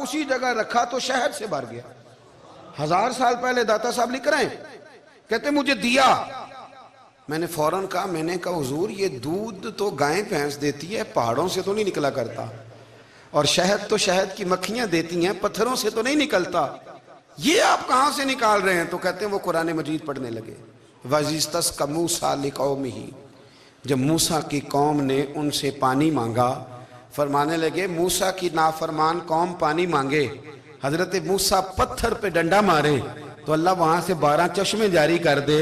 اسی جگہ رکھا تو شہد سے بھر گیا. 1000 سال پہلے داتا صاحب لکھ رہے ہیں, کہتے مجھے دیا. میں نے فوراً کہا, میں نے کہا حضور یہ دودھ تو گائیں بھینس دیتی ہے, پہاڑوں سے تو نہیں نکلا کرتا, اور شہد تو شہد کی مکھیاں دیتی ہیں, پتھروں سے تو نہیں نکلتا, یہ آپ کہاں سے نکال رہے ہیں؟ تو کہتے ہیں وہ قرآن مجید پڑھنے لگے. وَإِذِ اسْتَسْقَى مُوسَىٰ لِقَوْمِهِ, جب موسیٰ کی قوم نے ان سے پانی مانگا, فرمانے لگے موسیٰ کی نافرمان قوم پانی مانگے, حضرت موسیٰ پتھر پہ ڈنڈا مارے تو اللہ وہاں سے 12 چشمے جاری کر دے.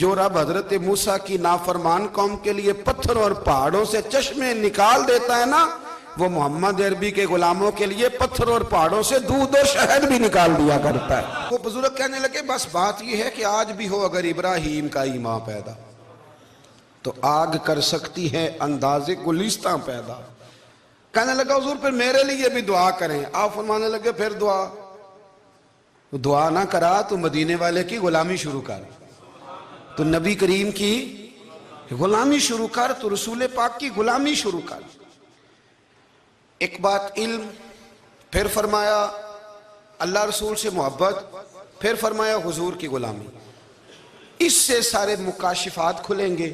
جو رب حضرت موسیٰ کی نافرمان قوم کے لیے پتھر اور پہاڑوں سے چشمے نکال دیتا ہے نا, وہ محمد عربی کے غلاموں کے لیے پتھر اور پہاڑوں سے دودھ اور شہد بھی نکال دیا کرتا ہے. وہ بزرگ کہنے لگے بس بات یہ ہے کہ آج بھی ہو اگر ابراہیم کا ایمان پیدا تو آگ کر سکتی ہے انداز گلستاں پیدا. کہنے لگا حضور پھر میرے لیے بھی دعا کریں. آپ فرمانے لگے پھر دعا نہ کرا تو مدینے والے کی غلامی شروع کر, تو نبی کریم کی غلامی شروع کر, تو رسول پاک کی غلامی شروع کر. ایک بات علم, پھر فرمایا اللہ رسول سے محبت, پھر فرمایا حضور کی غلامی. اس سے سارے مکاشفات کھلیں گے,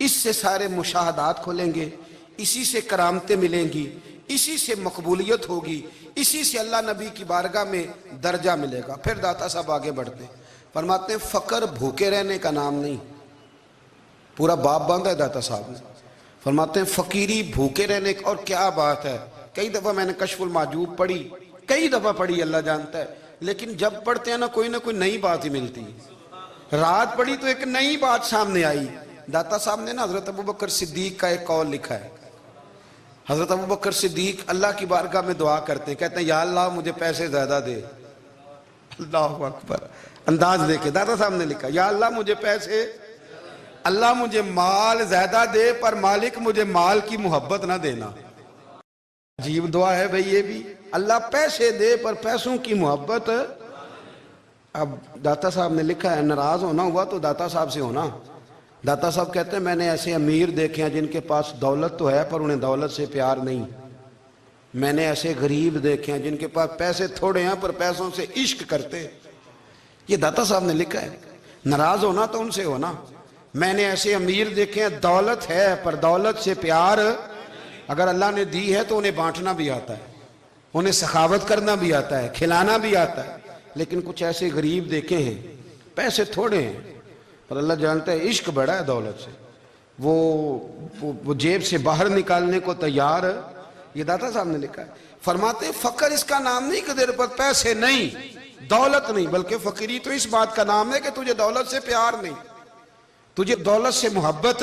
اس سے سارے مشاہدات کھلیں گے, اسی سے کرامتیں ملیں گی, اسی سے مقبولیت ہوگی, اسی سے اللہ نبی کی بارگاہ میں درجہ ملے گا. پھر داتا صاحب آگے بڑھتے ہیں, فرماتے ہیں فقر بھوکے رہنے کا نام نہیں. پورا باب باندھا ہے داتا صاحب نے. فرماتے ہیں فقیری بھوکے رہنے کا, اور کیا بات ہے. کئی دفعہ میں نے کشف المعجوب پڑھی, کئی دفعہ پڑھی, اللہ جانتا ہے, لیکن جب پڑھتے ہیں نا کوئی نہ کوئی نئی بات ہی ملتی ہے. رات پڑھی تو ایک نئی بات سامنے آئی. داتا صاحب نے نا حضرت ابوبکر صدیق کا ایک قول لکھا ہے. حضرت ابوبکر صدیق اللہ کی بارگاہ میں دعا کرتے ہیں, کہتے ہیں یا اللہ مجھے پیسے زیادہ دے. اللہ اکبر, انداز دیکھے داتا صاحب نے لکھا یا اللہ مجھے پیسے, اللہ مجھے مال زیادہ دے پر مالک مجھے مال کی محبت نہ دینا. عجیب دعا ہے بھئی یہ بھی, اللہ پیسے دے پر پیسوں کی محبت. اب داتا صاحب نے لکھا ہے ناراض ہونا ہوا تو داتا صاحب سے ہونا. داتا صاحب کہتے ہیں میں نے ایسے امیر دیکھے ہیں جن کے پاس دولت تو ہے پر انہیں دولت سے پیار نہیں. میں نے ایسے غریب دیکھے ہیں جن کے پاس پیسے تھوڑے ہیں پر پیسوں سے عشق کرتے. یہ داتا صاحب نے لکھا ہے. ناراض ہونا تو ان سے ہونا. میں نے ایسے امیر دیکھے ہیں دولت ہے پر دولت سے پیار, اگر اللہ نے دی ہے تو انہیں بانٹنا بھی آتا ہے, انہیں سخاوت کرنا بھی آتا ہے, کھلانا بھی آتا ہے. لیکن کچھ ایسے غریب دیکھے ہیں پیسے تھوڑے ہیں پر اللہ جانتا ہے عشق بڑا ہے دولت سے, وہ جیب سے باہر نکالنے کو تیار. یہ داتا صاحب نے لکھا ہے. فرماتے ہیں فقر اس کا نام نہیں کہ تیرے پر پیسے نہیں, دولت نہیں, بلکہ فقیری تو اس بات کا نام ہے کہ تجھے دولت سے پیار نہیں, تجھے دولت سے محبت,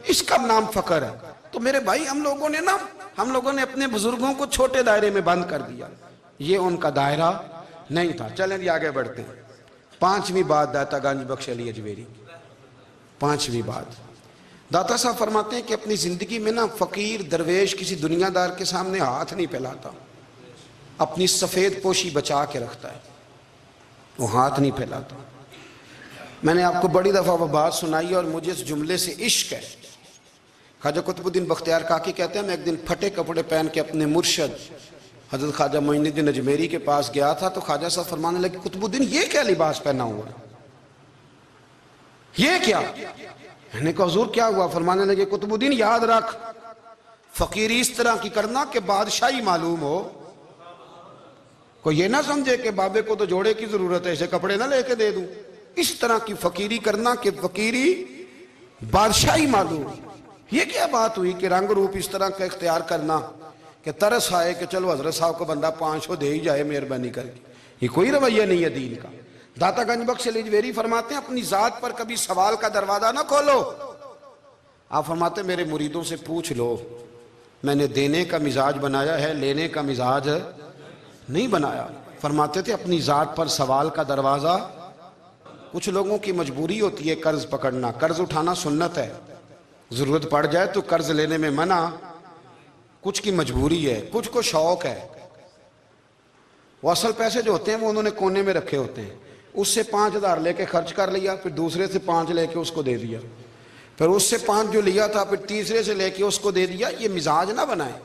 اس کا نام فقر ہے. تو میرے بھائی ہم لوگوں نے اپنے بزرگوں کو چھوٹے دائرے میں بند کر دیا, یہ ان کا دائرہ نہیں تھا. چلیں جی آگے بڑھتے ہیں. 5ویں بات داتا گنج بخش علی اجمیری. 5ویں بات داتا صاحب فرماتے ہیں کہ اپنی زندگی میں نا فقیر درویش کسی دنیا دار کے سامنے ہاتھ نہیں پھیلاتا, اپنی سفید پوشی بچا کے رکھتا ہے, وہ ہاتھ نہیں پھیلاتا. میں نے آپ کو بڑی دفعہ وہ بات سنائی اور مجھے اس جملے سے عشق ہے. خواجہ قطب الدین بختیار کاکی کہتے ہیں میں ایک دن پھٹے کپڑے پہن کے اپنے مرشد حضرت خواجہ معین الدین اجمیری کے پاس گیا تھا, تو خواجہ صاحب فرمانے لگے قطب الدین یہ کیا لباس پہنا ہوا ہے, یہ کیا؟ میں نے کہا حضور کیا ہوا؟ فرمانے لگے قطب الدین یاد رکھ فقیری اس طرح کی کرنا کہ بادشاہی معلوم ہو, کوئی یہ نہ سمجھے کہ بابے کو تو جوڑے کی ضرورت ہے اسے کپڑے نہ لے کے دے دوں. اس طرح کی فقیری کرنا کہ فقیری بادشاہی معلوم. یہ کیا بات ہوئی کہ رنگ روپ اس طرح کا اختیار کرنا کہ ترس آئے کہ چلو حضرت صاحب کو بندہ 500 دے ہی جائے مہربانی کر کے. یہ کوئی رویہ نہیں ہے دین کا. داتا گنج بخش علی اجمیری فرماتے ہیں اپنی ذات پر کبھی سوال کا دروازہ نہ کھولو. آپ فرماتے ہیں میرے مریدوں سے پوچھ لو, میں نے دینے کا مزاج بنایا ہے, لینے کا مزاج نہیں بنایا. فرماتے تھے اپنی ذات پر سوال کا دروازہ. کچھ لوگوں کی مجبوری ہوتی ہے قرض پکڑنا, قرض اٹھانا سنت ہے, ضرورت پڑ جائے تو قرض لینے میں منع. کچھ کی مجبوری ہے, کچھ کو شوق ہے. وہ اصل پیسے جو ہوتے ہیں وہ انہوں نے کونے میں رکھے ہوتے ہیں, اس سے 5000 لے کے خرچ کر لیا, پھر دوسرے سے 5 لے کے اس کو دے دیا, پھر اس سے 5 جو لیا تھا پھر تیسرے سے لے کے اس کو دے دیا. یہ مزاج نہ بنائیں.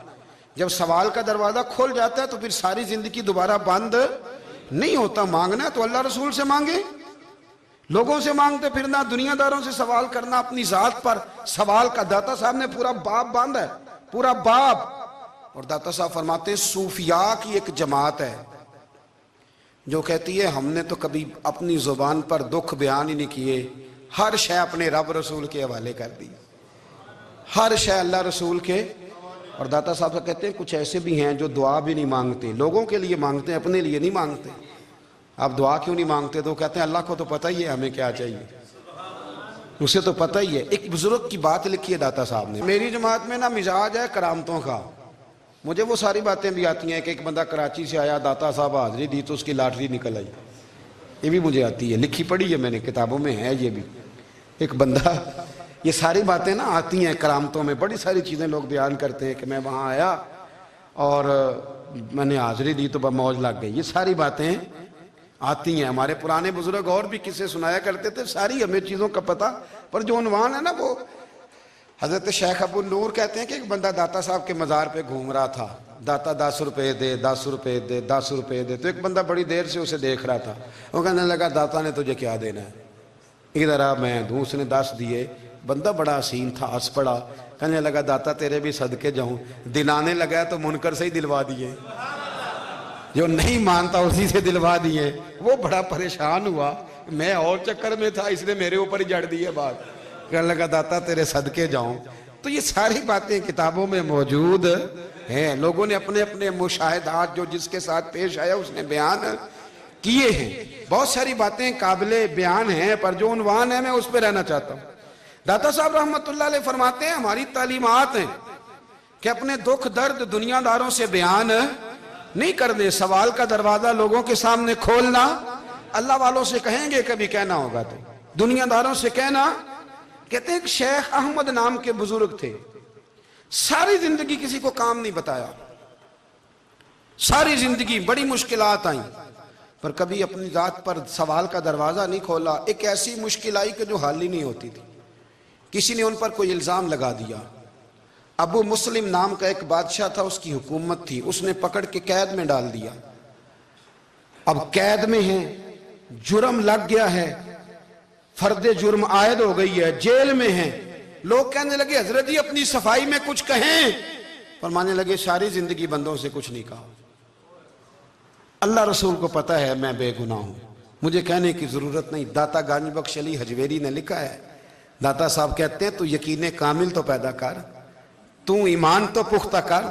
جب سوال کا دروازہ کھول جاتا ہے تو پھر ساری زندگی دوبارہ بند نہیں ہوتا. مانگنا ہے تو اللہ رسول سے مانگے, لوگوں سے مانگتے پھرنا, دنیا داروں سے سوال کرنا, اپنی ذات پر سوال کا. داتا صاحب نے پورا باب باندھا ہے, پورا باب. اور داتا صاحب فرماتے ہیں صوفیاء کی ایک جماعت ہے جو کہتی ہے ہم نے تو کبھی اپنی زبان پر دکھ بیان ہی نہیں کیے, ہر شے اپنے رب رسول کے حوالے کر دی, ہر شے اللہ رسول کے. اور داتا صاحب سے کہتے ہیں کچھ ایسے بھی ہیں جو دعا بھی نہیں مانگتے, لوگوں کے لیے مانگتے ہیں, اپنے لیے نہیں مانگتے. آپ دعا کیوں نہیں مانگتے؟ تو کہتے ہیں اللہ کو تو پتہ ہی ہے ہمیں کیا چاہیے, اسے تو پتہ ہی ہے. ایک بزرگ کی بات لکھی ہے داتا صاحب نے, میری جماعت میں نا مزاج ہے کرامتوں کا. مجھے وہ ساری باتیں بھی آتی ہیں کہ ایک بندہ کراچی سے آیا, داتا صاحب حاضری دی تو اس کی لاٹری نکل آئی, یہ بھی مجھے آتی ہے, لکھی پڑھی ہے میں نے, کتابوں میں ہے یہ بھی. ایک بندہ, یہ ساری باتیں نا آتی ہیں کرامتوں میں, بڑی ساری چیزیں لوگ بیان کرتے ہیں کہ میں وہاں آیا اور میں نے حاضری دی تو موج لگ گئی. یہ ساری باتیں آتی ہیں. ہمارے پرانے بزرگ اور بھی قصے سنایا کرتے تھے, ساری ہمیں چیزوں کا پتہ, پر جو عنوان ہے نا وہ حضرت شیخ ابو نور کہتے ہیں کہ ایک بندہ داتا صاحب کے مزار پہ گھوم رہا تھا. داتا 10 روپے دے, 10 روپے دے, 10 روپے دے. تو ایک بندہ بڑی دیر سے اسے دیکھ رہا تھا. وہ کہنے لگا داتا نے تجھے کیا دینا ہے, ادھر آ میں دوں. اس نے 10 دیے. بندہ بڑا حسین تھا, ہنس پڑا, کہنے لگا داتا تیرے بھی صدقے جاؤں. دلانے لگا تو منکر سے ہی دلوا دیے, جو نہیں مانتا اسی سے دلوا دیے. وہ بڑا پریشان ہوا, میں اور چکر میں تھا, اس نے میرے اوپر ہی جڑ دی ہے بات. کہنے لگا داتا تیرے صدقے جاؤں. تو یہ ساری باتیں کتابوں میں موجود ہیں, لوگوں نے اپنے اپنے مشاہدات جو جس کے ساتھ پیش آیا اس نے بیان کیے ہیں. بہت ساری باتیں قابل بیان ہیں, پر جو عنوان ہے میں اس پہ رہنا چاہتا ہوں. داتا صاحب رحمت اللہ علیہ فرماتے ہیں ہماری تعلیمات ہیں کہ اپنے دکھ درد دنیا داروں سے بیان نہیں کرنے, سوال کا دروازہ لوگوں کے سامنے کھولنا. اللہ والوں سے کہیں گے کبھی کہنا ہوگا تو دنیا داروں سے کہنا. کہتے ہیں کہ شیخ احمد نام کے بزرگ تھے, ساری زندگی کسی کو کام نہیں بتایا, ساری زندگی بڑی مشکلات آئیں, پر کبھی اپنی ذات پر سوال کا دروازہ نہیں کھولا. ایک ایسی مشکل آئی کہ جو حل ہی نہیں ہوتی تھی. کسی نے ان پر کوئی الزام لگا دیا. ابو مسلم نام کا ایک بادشاہ تھا, اس کی حکومت تھی, اس نے پکڑ کے قید میں ڈال دیا. اب قید میں ہیں, جرم لگ گیا ہے, فرد جرم عائد ہو گئی ہے, جیل میں ہیں. لوگ کہنے لگے حضرت جی اپنی صفائی میں کچھ کہیں. فرمانے لگے ساری زندگی بندوں سے کچھ نہیں کہا, اللہ رسول کو پتہ ہے میں بے گناہ ہوں, مجھے کہنے کی ضرورت نہیں. داتا گانج بخش علی حجویری نے لکھا ہے, داتا صاحب کہتے ہیں تو یقین کامل تو پیدا کر, تو ایمان تو پختہ کر.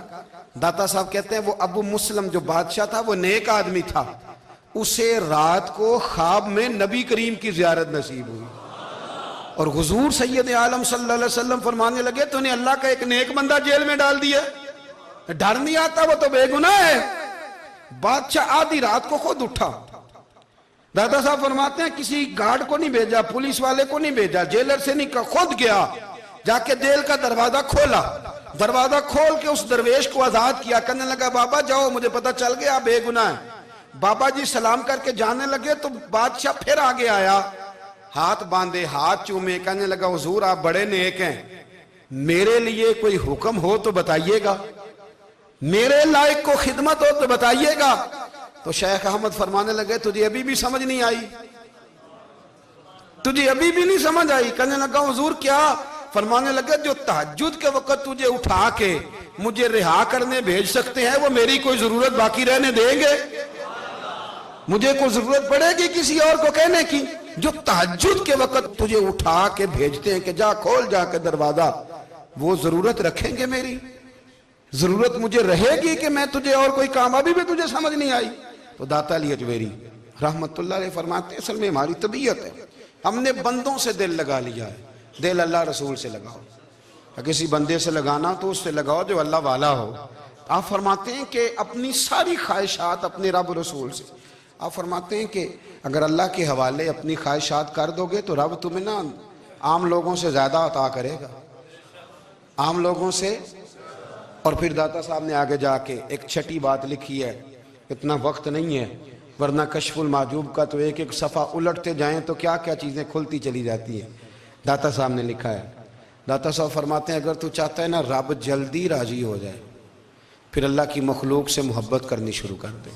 داتا صاحب کہتے ہیں وہ ابو مسلم جو بادشاہ تھا وہ نیک آدمی تھا, اسے رات کو خواب میں نبی کریم کی زیارت نصیب ہوئی, اور حضور سید عالم صلی اللہ علیہ وسلم فرمانے لگے تو نے اللہ کا ایک نیک بندہ جیل میں ڈال دیا, ڈر نہیں آتا, وہ تو بے گناہ ہے. بادشاہ آدھی رات کو خود اٹھا. دادا صاحب فرماتے ہیں کسی گارڈ کو نہیں بھیجا, پولیس والے کو نہیں بھیجا, جیلر سے نہیں کہا, خود گیا, جا کے جیل کا دروازہ کھولا. دروازہ کھول کے اس درویش کو آزاد کیا. کہنے لگا بابا جاؤ, مجھے پتہ چل گیا آپ بے گناہ ہیں. بابا جی سلام کر کے جانے لگے تو بادشاہ پھر آگے آیا, ہاتھ باندھے, ہاتھ چومے, کہنے لگا حضور آپ بڑے نیک ہیں, میرے لیے کوئی حکم ہو تو بتائیے گا, میرے لائق کو خدمت ہو تو بتائیے گا. تو شیخ احمد فرمانے لگے تجھے ابھی بھی سمجھ نہیں آئی, تجھے ابھی بھی نہیں سمجھ آئی. کہنے لگا حضور کیا؟ فرمانے لگے جو تہجد کے وقت تجھے اٹھا کے مجھے رہا کرنے بھیج سکتے ہیں وہ میری کوئی ضرورت باقی رہنے دیں گے؟ مجھے کوئی ضرورت پڑے گی کسی اور کو کہنے کی؟ جو تہجد کے وقت تجھے اٹھا کے بھیجتے ہیں کہ جا کھول جا کے دروازہ, وہ ضرورت رکھیں گے میری؟ ضرورت مجھے رہے گی کہ میں تجھے اور کوئی کام؟ ابھی بھی تجھے سمجھ نہیں آئی. تو داتا علی حجویری رحمت اللہ علیہ فرماتے ہیں اصل میں ہماری طبیعت ہے, ہم نے بندوں سے دل لگا لیا ہے. دل اللہ رسول سے لگاؤ, کسی بندے سے لگانا تو اس سے لگاؤ جو اللہ والا ہو. آپ فرماتے ہیں کہ اپنی ساری خواہشات اپنے رب رسول سے, آپ فرماتے ہیں کہ اگر اللہ کے حوالے اپنی خواہشات کر دو گے تو رب تمہیں نا عام لوگوں سے زیادہ عطا کرے گا, عام لوگوں سے. اور پھر داتا صاحب نے آگے جا کے ایک چھٹی بات لکھی ہے, اتنا وقت نہیں ہے ورنہ کشف المحجوب کا تو ایک ایک صفحہ الٹتے جائیں تو کیا کیا چیزیں کھلتی چلی جاتی ہیں. داتا صاحب نے لکھا ہے, داتا صاحب فرماتے ہیں اگر تو چاہتا ہے نا رب جلدی راضی ہو جائے, پھر اللہ کی مخلوق سے محبت کرنی شروع کر دے.